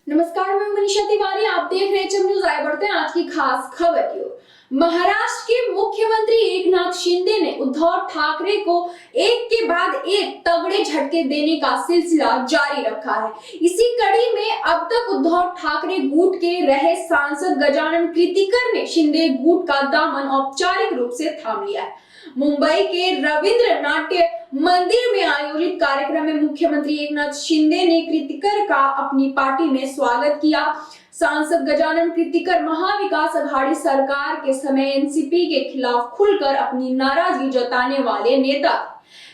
नमस्कार, मैं मनीषा तिवारी, आप देख रहे हैं न्यूज़। आए बढ़ते हैं आज की खास खबर की ओर। महाराष्ट्र के मुख्यमंत्री एकनाथ शिंदे ने उद्धव ठाकरे को एक के बाद एक तगड़े झटके देने का सिलसिला जारी रखा है। इसी कड़ी में अब तक उद्धव ठाकरे गुट के रहे सांसद गजानन कीर्तिकर ने शिंदे गुट का दामन औपचारिक रूप से थाम लिया है। मुंबई के रविंद्र नाट्य मंदिर में आयोजित कार्यक्रम में मुख्यमंत्री एकनाथ शिंदे ने कीर्तिकर का अपनी पार्टी में स्वागत किया। सांसद गजानन कीर्तिकर महाविकास अघाड़ी सरकार के समय एनसीपी के खिलाफ खुलकर अपनी नाराजगी जताने वाले नेता।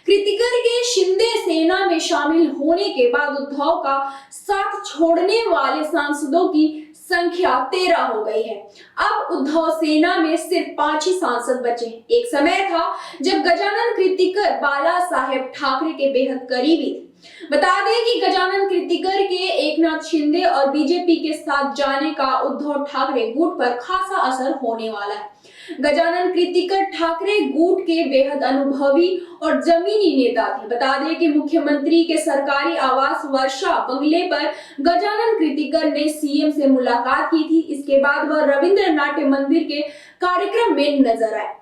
कीर्तिकर के शिंदे सेना में शामिल होने के बाद उद्धव का साथ छोड़ने वाले सांसदों की संख्या 13 हो गई है। अब उद्धव सेना में सिर्फ 5 ही सांसद बचे हैं। एक समय था जब गजानन कीर्तिकर बाला साहेब ठाकरे के बेहद करीबी थे। बता दें कि गजानन कीर्तिकर के एकनाथ शिंदे और बीजेपी के साथ जाने का उद्धव ठाकरे गुट पर खासा असर होने वाला है। गजानन कीर्तिकर ठाकरे गुट के बेहद अनुभवी और जमीनी नेता थे। बता दें कि मुख्यमंत्री के सरकारी आवास वर्षा बंगले पर गजानन कीर्तिकर ने सीएम से मुलाकात की थी। इसके बाद वह रविंद्र नाट्य मंदिर के कार्यक्रम में नजर आए,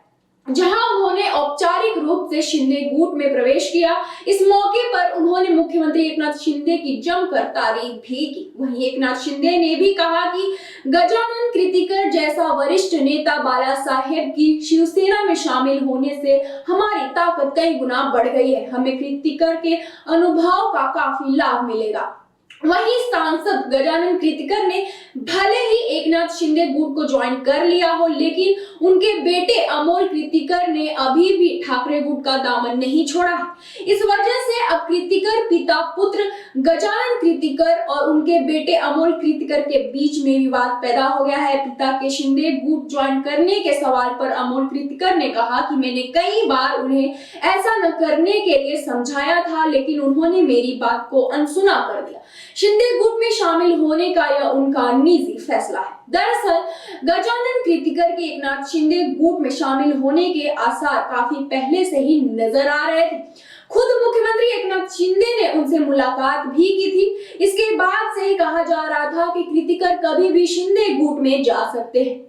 जहां उन्होंने औपचारिक रूप से शिंदे गुट में प्रवेश किया। इस मौके पर उन्होंने मुख्यमंत्री एकनाथ शिंदे की जमकर तारीफ भी की। वहीं एकनाथ शिंदे ने भी कहा कि गजानन कीर्तिकर जैसा वरिष्ठ नेता बाला साहेब की शिवसेना में शामिल होने से हमारी ताकत कई गुना बढ़ गई है। हमें कीर्तिकर के अनुभव का काफी लाभ मिलेगा। वहीं सांसद गजानन कीर्तिकर ने भले ही एकनाथ शिंदे गुट को ज्वाइन कर लिया हो, लेकिन उनके बेटे अमोल कीर्तिकर ने अभी भी ठाकरे गुट का दामन नहीं छोड़ा है। इस वजह से अब कीर्तिकर पिता पुत्र गजानन कीर्तिकर और उनके बेटे अमोल कीर्तिकर के बीच में विवाद पैदा हो गया है। पिता के शिंदे गुट ज्वाइन करने के सवाल पर अमोल कीर्तिकर ने कहा कि मैंने कई बार उन्हें ऐसा न करने के लिए समझाया था, लेकिन उन्होंने मेरी बात को अनसुना कर दिया। शिंदे गुट में शामिल होने का यह उनका निजी फैसला है। दरअसल गजानन कीर्तिकर के एकनाथ शिंदे गुट में शामिल होने के आसार काफी पहले से ही नजर आ रहे थे। खुद मुख्यमंत्री एकनाथ शिंदे ने उनसे मुलाकात भी की थी। इसके बाद से ही कहा जा रहा था कि कीर्तिकर कभी भी शिंदे गुट में जा सकते हैं।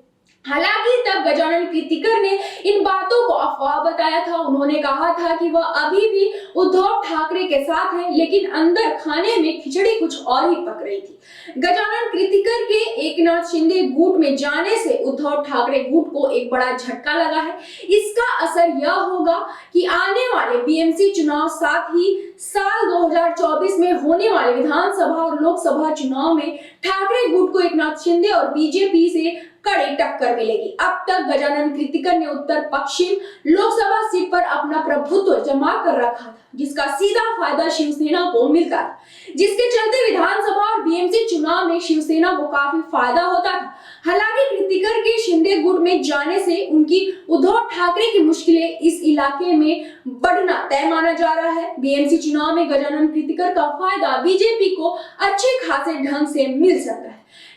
हालांकि तब गजानन कीर्तिकर ने इन बातों को अफवाह बताया था। उन्होंने कहा था कि वह अभी भी उद्धव ठाकरे के साथ हैं, लेकिन अंदर खाने में खिचड़ी कुछ और ही पक रही थी। गजानन कीर्तिकर के एकनाथ शिंदे गुट में जाने से उद्धव ठाकरे गुट को एक बड़ा झटका लगा है। इसका असर यह होगा कि आने वाले बीएमसी चुनाव, साथ ही साल 2024 में होने वाले विधानसभा और लोकसभा चुनाव में ठाकरे गुट को एकनाथ शिंदे और बीजेपी से कड़ी टक्कर मिलेगी। अब तक गजानन कीर्तिकर ने उत्तर पश्चिम लोकसभा सीट पर अपना प्रभुत्व जमा कर रखा था, जिसका सीधा फायदा शिवसेना को मिलता है, जिसके चलते विधानसभा और बीएमसी चुनाव में शिवसेना को काफी फायदा होता था। हालांकि कीर्तिकर के शिंदे गुट में जाने से उनकी उद्धव ठाकरे की मुश्किलें इस इलाके में बढ़ना तय माना जा रहा है। बीएमसी चुनाव में गजानन कीर्तिकर का फायदा बीजेपी को अच्छे खासे ढंग से मिल सकता है।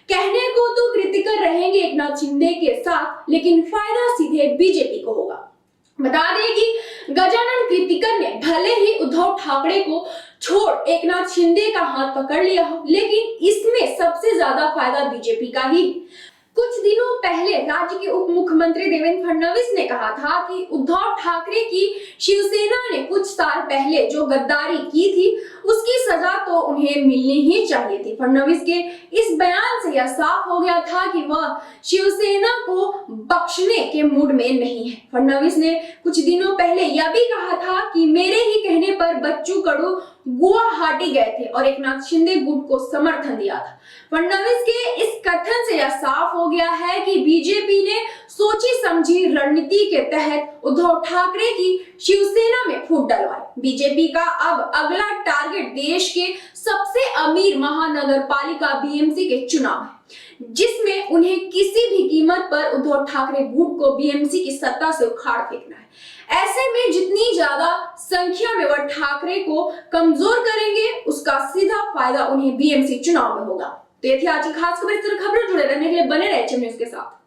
कहने को तो कीर्तिकर रहेंगे एकनाथ शिंदे के साथ, लेकिन फायदा सीधे बीजेपी को होगा। बता दें कि गजानन कीर्तिकर ने भले ही उद्धव ठाकरे को छोड़ एकनाथ शिंदे का हाथ पकड़ लिया हो, लेकिन इसमें सबसे ज्यादा फायदा बीजेपी का ही। कुछ दिनों पहले राज्य के उप मुख्यमंत्री देवेंद्र फडणवीस ने कहा था कि उद्धव ठाकरे की शिवसेना ने कुछ साल पहले जो गद्दारी की थी, उसकी सजा तो उन्हें मिलनी ही चाहिए थी। फडणवीस के इस बयान से यह साफ हो गया था कि वह शिवसेना को बख्शने के मूड में नहीं है। फडणवीस ने कुछ दिनों पहले यह भी कहा था कि मेरे ही कहने पर बच्चू कडू गुवाहाटी गए थे और एकनाथ शिंदे गुट को समर्थन दिया था। फडणवीस के इस कथन से यह साफ हो गया है कि बीजेपी ने सोची समझी रणनीति के तहत उद्धव ठाकरे की शिवसेना में फूट डलवाई। बीजेपी का अब अगला टारगेट देश के सबसे अमीर महानगर पालिका बीएमसी के चुनाव है, जिसमें उन्हें किसी भी कीमत पर उद्धव ठाकरे गुट को बीएमसी की सत्ता से उखाड़ फेंकना है। ऐसे में जितनी ज्यादा संख्या में वह ठाकरे को कमजोर करेंगे, उसका सीधा फायदा उन्हें बीएमसी चुनाव में होगा। तो ये थी आज की खास खबर। इस तरह खबरें जुड़े रहने के लिए बने रहे न्यूज़ के साथ।